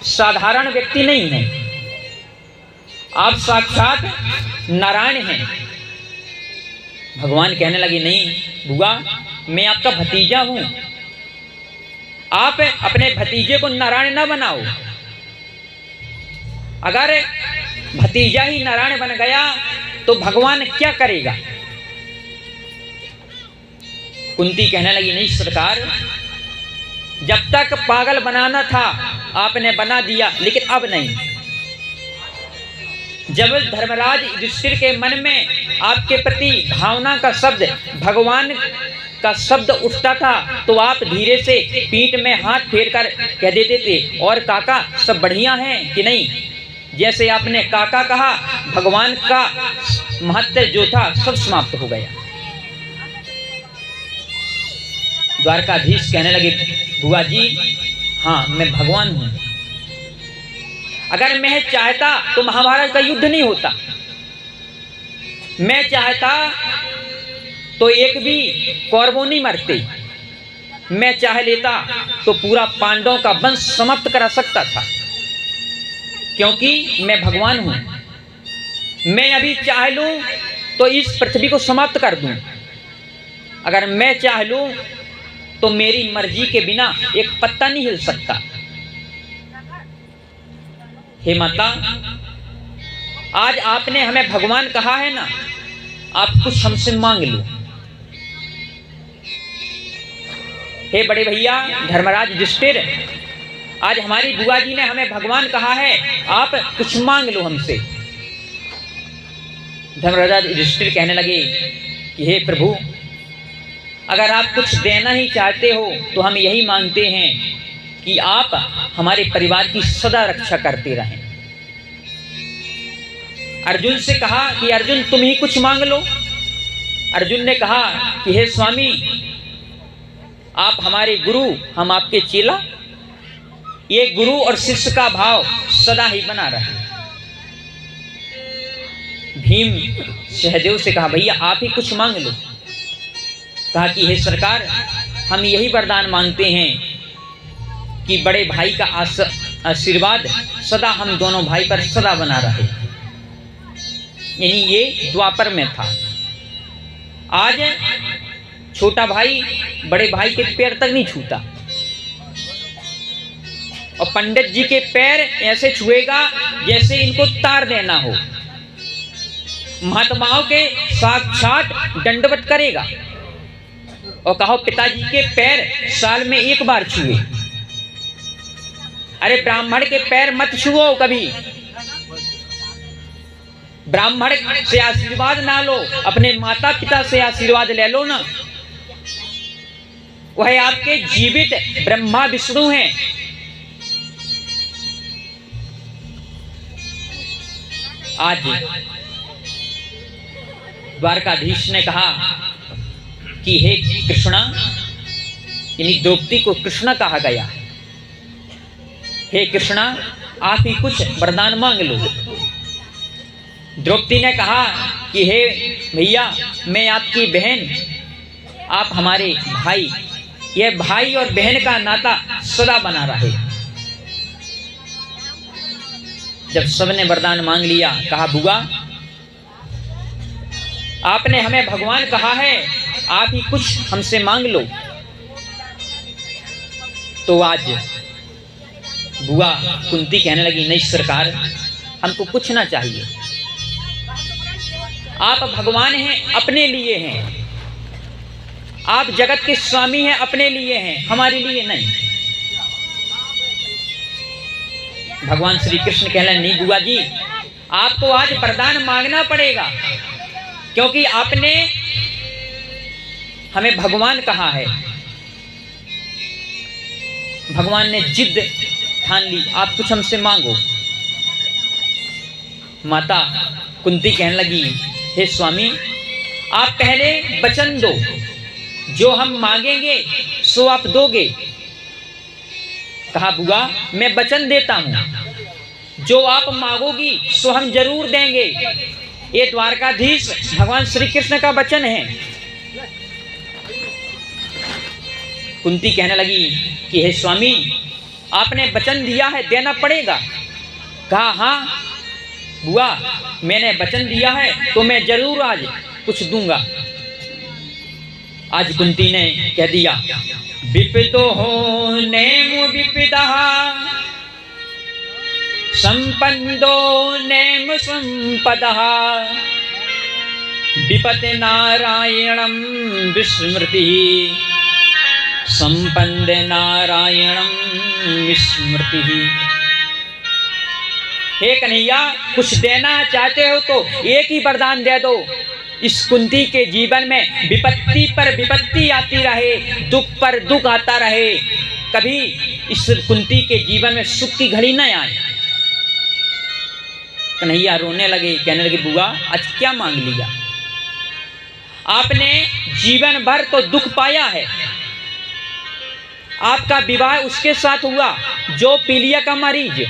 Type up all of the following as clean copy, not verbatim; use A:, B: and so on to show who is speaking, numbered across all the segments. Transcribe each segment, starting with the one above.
A: साधारण व्यक्ति नहीं हैं, आप साक्षात नारायण हैं। भगवान कहने लगे, नहीं बुआ, मैं आपका भतीजा हूं, आप अपने भतीजे को नारायण न बनाओ। अगर भतीजा ही नारायण बन गया तो भगवान क्या करेगा? कुंती कहने लगी, नहीं सरकार, जब तक पागल बनाना था आपने बना दिया, लेकिन अब नहीं। जब धर्मराज युधिष्ठिर के मन में आपके प्रति भावना का शब्द, भगवान का शब्द उठता था, तो आप धीरे से पीठ में हाथ फेर कर कह देते थे, और काका सब बढ़िया हैं कि नहीं? जैसे आपने काका कहा, भगवान का महत्व जो था सब समाप्त हो गया। द्वारकाधीश कहने लगे, बुआ जी, हाँ मैं भगवान हूं। अगर मैं चाहता तो महाभारत का युद्ध नहीं होता। मैं चाहता तो एक भी कौरवों नहीं मरते। मैं चाह लेता तो पूरा पांडवों का वंश समाप्त करा सकता था, क्योंकि मैं भगवान हूं। मैं अभी चाह लूं तो इस पृथ्वी को समाप्त कर दूं। अगर मैं चाह लूं तो मेरी मर्जी के बिना एक पत्ता नहीं हिल सकता। हे माता, आज आपने हमें भगवान कहा है ना, आप कुछ हमसे मांग लो। हे बड़े भैया धर्मराज युधिष्ठिर, आज हमारी बुआ जी ने हमें भगवान कहा है, आप कुछ मांग लो हमसे। धर्मराज युधिष्ठिर कहने लगे कि हे प्रभु, अगर आप कुछ देना ही चाहते हो तो हम यही मांगते हैं कि आप हमारे परिवार की सदा रक्षा करते रहें। अर्जुन से कहा कि अर्जुन तुम ही कुछ मांग लो। अर्जुन ने कहा कि हे स्वामी, आप हमारे गुरु, हम आपके चेला। ये गुरु और शिष्य का भाव सदा ही बना रहे। भीम सहदेव से कहा, भैया आप ही कुछ मांग लो। कहा कि हे सरकार, हम यही वरदान मांगते हैं कि बड़े भाई का आशीर्वाद सदा हम दोनों भाई पर सदा बना रहे। यानी ये द्वापर में था। आज छोटा भाई बड़े भाई के पैर तक नहीं छूता, और पंडित जी के पैर ऐसे छुएगा जैसे इनको तार देना हो। महात्माओं के साक्षात दंडवत करेगा, और कहो पिताजी के पैर साल में एक बार छुए। अरे ब्राह्मण के पैर मत छुओ कभी। ब्राह्मण से आशीर्वाद ना लो, अपने माता पिता से आशीर्वाद ले लो ना। वह आपके जीवित ब्रह्मा विष्णु हैं। आज द्वारकाधीश ने कहा कि हे कृष्णा, यानी द्रौपदी को कृष्णा कहा गया। हे कृष्णा, आप ही कुछ वरदान मांग लो। द्रौपदी ने कहा कि हे भैया, मैं आपकी बहन, आप हमारे भाई। यह भाई और बहन का नाता सदा बना रहे। जब सबने वरदान मांग लिया, कहा बुआ, आपने हमें भगवान कहा है, आप ही कुछ हमसे मांग लो। तो आज बुआ कुंती कहने लगी, नहीं सरकार, हमको कुछ ना चाहिए। आप भगवान हैं, अपने लिए हैं। आप जगत के स्वामी हैं, अपने लिए हैं, हमारे लिए नहीं। भगवान श्री कृष्ण कहने लगे, नहीं बुआ जी, आपको आज वरदान मांगना पड़ेगा, क्योंकि आपने हमें भगवान कहा है। भगवान ने जिद ठान ली, आप कुछ हमसे मांगो। माता कुंती कहने लगी, हे स्वामी, आप पहले वचन दो, जो हम मांगेंगे सो आप दोगे। कहा बुआ, मैं वचन देता हूं, जो आप मांगोगी सो हम जरूर देंगे। ये द्वारकाधीश भगवान श्री कृष्ण का वचन है। कुंती कहने लगी कि हे स्वामी, आपने वचन दिया है, देना पड़ेगा। कहा हाँ बुआ, मैंने वचन दिया है तो मैं जरूर आज कुछ दूंगा। आज कुंती ने कह दिया, विपितो हो नेम विपितः संपन्नो नेम संपदः विपति नारायणं विस्मृतिः संपन्ने नारायणं विस्मृतिः। हे कन्हैया, कुछ देना चाहते हो तो एक ही वरदान दे दो, इस कुंती के जीवन में विपत्ति पर विपत्ति आती रहे, दुख पर दुख आता रहे, कभी इस कुंती के जीवन में सुख की घड़ी न आए। कन्हैया रोने लगे, कहने लगे बुआ आज क्या मांग लिया? आपने जीवन भर तो दुख पाया है। आपका विवाह उसके साथ हुआ जो पीलिया का मरीज।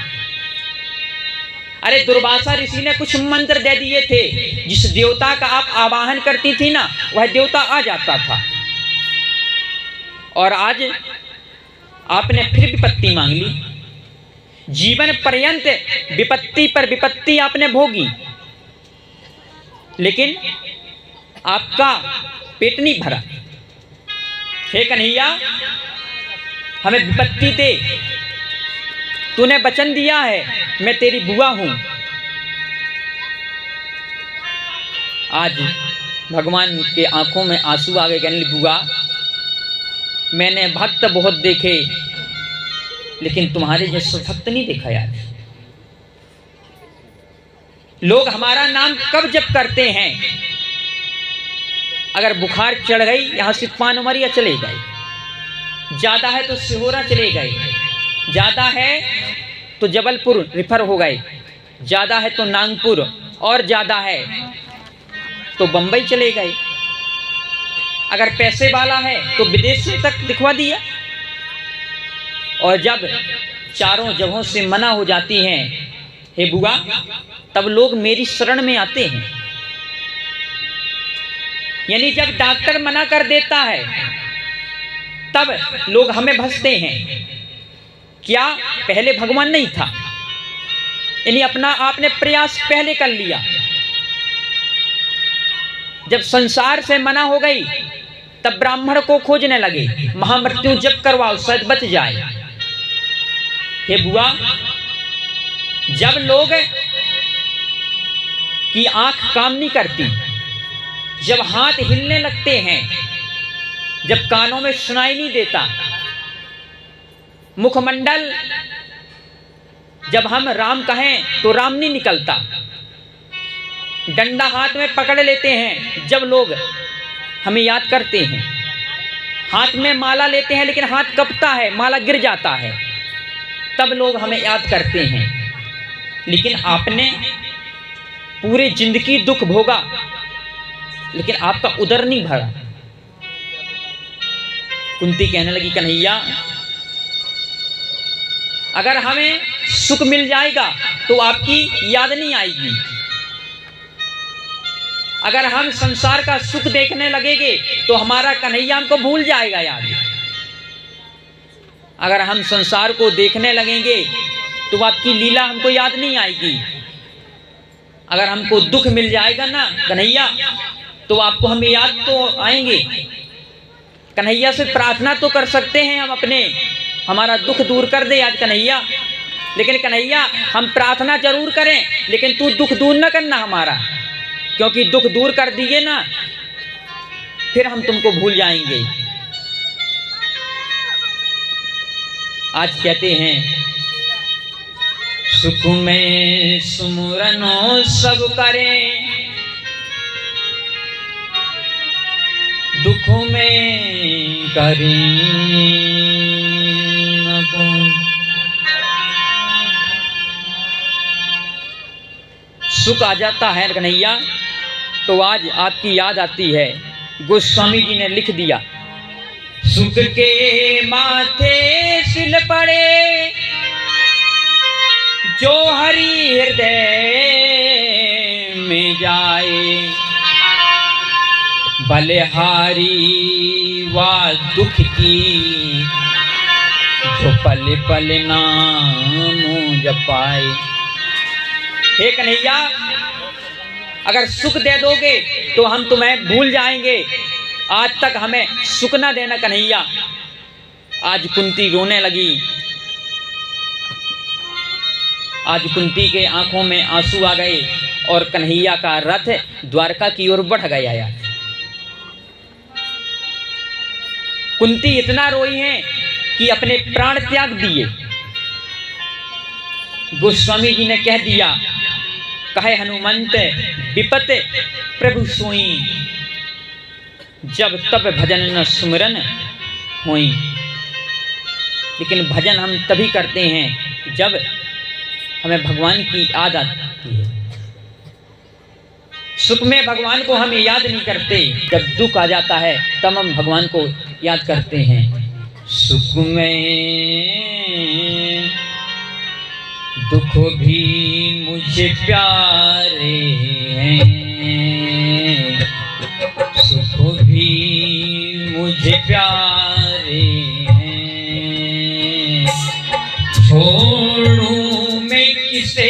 A: अरे दुर्वासा ऋषि ने कुछ मंत्र दे दिए थे, जिस देवता का आप आवाहन करती थी ना, वह देवता आ जाता था। और आज आपने फिर विपत्ति मांग ली। जीवन पर्यंत विपत्ति पर विपत्ति आपने भोगी, लेकिन आपका पेट नहीं भरा। हे कन्हैया, हमें विपत्ति दे, तूने वचन दिया है, मैं तेरी बुआ हूं। आज भगवान के आंखों में आंसू आ गए, कहने लगी बुआ मैंने भक्त बहुत देखे, लेकिन तुम्हारे जैसे भक्त नहीं देखा यार। लोग हमारा नाम कब जप करते हैं? अगर बुखार चढ़ गई, यहां से पान उमरिया चले गए, ज्यादा है तो सिहोरा चले गए, ज्यादा है तो जबलपुर रिफर हो गए, ज्यादा है तो नागपुर, और ज्यादा है तो बंबई चले गए। अगर पैसे वाला है तो विदेश तक दिखवा दिया। और जब चारों जगहों से मना हो जाती हैं, हे बुआ, तब लोग मेरी शरण में आते हैं। यानी जब डॉक्टर मना कर देता है तब लोग हमें भसते हैं। क्या पहले भगवान नहीं था? यानी अपना आपने प्रयास पहले कर लिया। जब संसार से मना हो गई तब ब्राह्मण को खोजने लगे, महामृत्यु जप करवाओ शायद बच जाए। हे बुआ, जब लोग की आंख काम नहीं करती, जब हाथ हिलने लगते हैं, जब कानों में सुनाई नहीं देता, मुखमंडल जब हम राम कहें तो राम नहीं निकलता, डंडा हाथ में पकड़ लेते हैं, जब लोग हमें याद करते हैं, हाथ में माला लेते हैं लेकिन हाथ कपता है, माला गिर जाता है, तब लोग हमें याद करते हैं। लेकिन आपने पूरी जिंदगी दुख भोगा, लेकिन आपका उदर नहीं भरा। कुंती कहने लगी, कन्हैया अगर हमें सुख मिल जाएगा तो आपकी याद नहीं आएगी। अगर हम संसार का सुख देखने लगेंगे तो हमारा कन्हैया हमको भूल जाएगा याद। अगर हम संसार को देखने लगेंगे तो आपकी लीला हमको याद नहीं आएगी। अगर हमको दुख मिल जाएगा ना कन्हैया, तो आपको हमें याद तो आएंगे। कन्हैया से प्रार्थना तो कर सकते हैं हम अपने, हमारा दुख दूर कर दे आज कन्हैया। लेकिन कन्हैया हम प्रार्थना जरूर करें, लेकिन तू दुख दूर न करना हमारा, क्योंकि दुख दूर कर दिए ना फिर हम तुमको भूल जाएंगे। आज कहते हैं, सुख में सुमरनो सब करें, दुख में करें न पुण्य। सुख आ जाता है कन्हैया तो आज आपकी याद आती है। गोस्वामी जी ने लिख दिया, सुख के माथे सिल पड़े जो हरि हृदय में जाए, बलिहारी वा दुख की तो पल पल नाम जपाए। हे कन्हैया, अगर सुख दे दोगे तो हम तुम्हें भूल जाएंगे, आज तक हमें सुख न देना कन्हैया। आज कुंती रोने लगी, आज कुंती के आंखों में आंसू आ गए और कन्हैया का रथ द्वारका की ओर बढ़ गया। कुंती इतना रोई है कि अपने प्राण त्याग दिए। गोस्वामी जी ने कह दिया, कहे हनुमंत विपत प्रभु सोई, जब तब भजन न सुमिरन होई। लेकिन भजन हम तभी करते हैं जब हमें भगवान की याद आती है। सुख में भगवान को हम याद नहीं करते, जब दुख आ जाता है तब हम भगवान को याद करते हैं। सुख में दुख भी मुझे प्यारे हैं, सुख भी मुझे प्यारे हैं, छोड़ूं मैं किसे